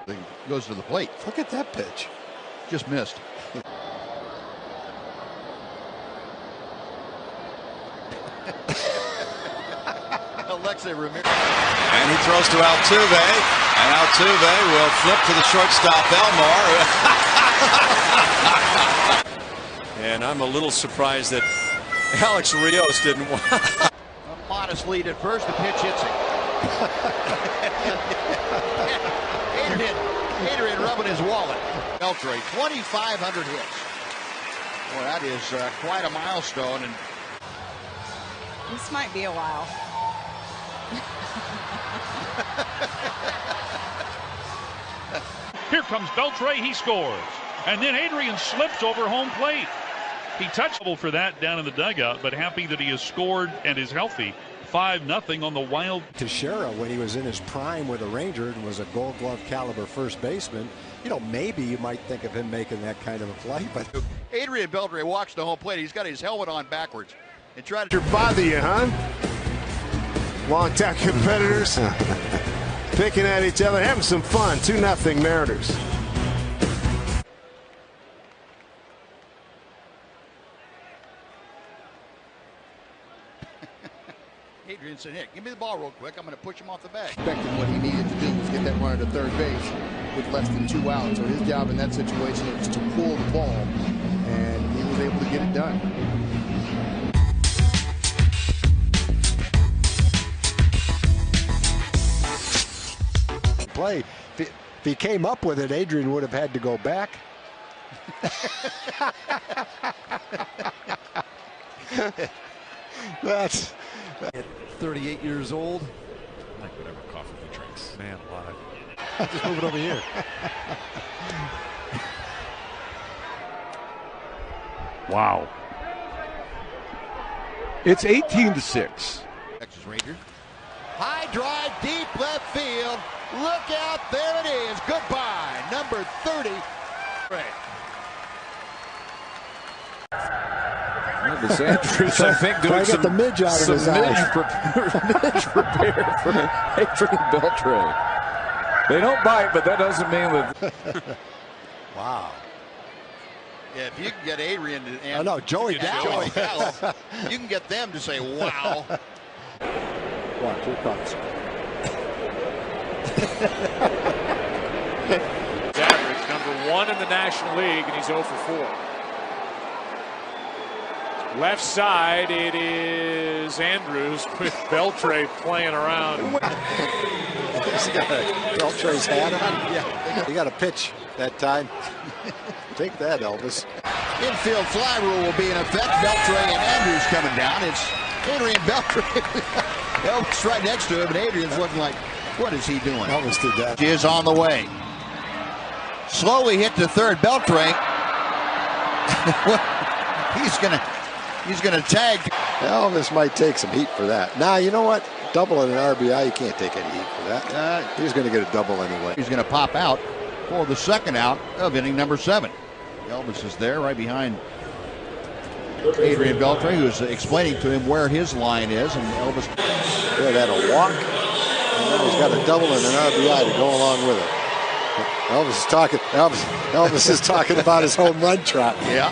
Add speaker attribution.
Speaker 1: He goes to the plate.
Speaker 2: Look at that pitch.
Speaker 1: Just missed. Alexei Ramirez.
Speaker 3: And he throws to Altuve. And Altuve will flip to the shortstop, Elmore.
Speaker 4: And I'm a little surprised that Alex Rios didn't want.
Speaker 1: A modest lead at first. The pitch hits him. Adrian rubbing his wallet. Beltre, 2,500 hits. Boy, that is quite a milestone. And
Speaker 5: this might be a while.
Speaker 6: Here comes Beltre. He scores. And then Adrian slips over home plate. He touched for that down in the dugout, but happy that he has scored and is healthy. 5-0 on the Wild.
Speaker 2: Teixeira, when he was in his prime with the Rangers and was a Gold Glove caliber first baseman, you know, maybe you might think of him making that kind of a play. But
Speaker 1: Adrian Beltre walks to home plate. He's got his helmet on backwards and tried to
Speaker 7: bother you, huh? Long-time competitors picking at each other, having some fun. 2-0 Mariners.
Speaker 1: Adrian said, "Nick, give me the ball real quick. I'm going to push him off the bag."
Speaker 8: Expecting what he needed to do was get that runner to third base with less than 2 outs. So his job in that situation was to pull the ball, and he was able to get it done.
Speaker 2: play, if he came up with it, Adrian would have had to go back. That's
Speaker 9: 38 years old.
Speaker 4: Like whatever coffee he drinks. Man alive.
Speaker 9: Just move it over here.
Speaker 6: Wow. It's 18-6.
Speaker 1: Texas Rangers. High drive, deep left field. Look out, there it is. Goodbye, number 30.
Speaker 4: This Andrews, I think, doing
Speaker 2: some, the midge out of his
Speaker 4: midge repair for Adrian Beltre. They don't bite, but that doesn't mean with.
Speaker 2: Wow.
Speaker 1: Yeah, if you can get Adrian and
Speaker 2: I know Joey Gallo,
Speaker 1: you can get them to say wow.
Speaker 2: Watch, here comes.
Speaker 10: Average #1 in the National League, and he's 0 for 4. Left side, it is Andrews with Beltre playing around.
Speaker 2: He's got Beltre's hat on. Yeah, he got a pitch that time. Take that, Elvis.
Speaker 1: Infield fly rule will be in effect. Beltre and Andrews coming down. It's Adrian Beltre. Elvis right next to him, and Adrian's looking like, what is he doing?
Speaker 2: Elvis did that.
Speaker 1: He is on the way. Slowly hit to third. Beltre. He's gonna tag.
Speaker 2: Elvis might take some heat for that. Now, you know what? Double in an RBI, you can't take any heat for that. He's going to get a double anyway.
Speaker 1: He's going to pop out for the second out of inning number 7. Elvis is there right behind Adrian Beltre, who's explaining to him where his line is, and Elvis
Speaker 2: had a walk, and now he's got a double and an RBI to go along with it. Elvis is talking about his home run trot.
Speaker 1: Yeah.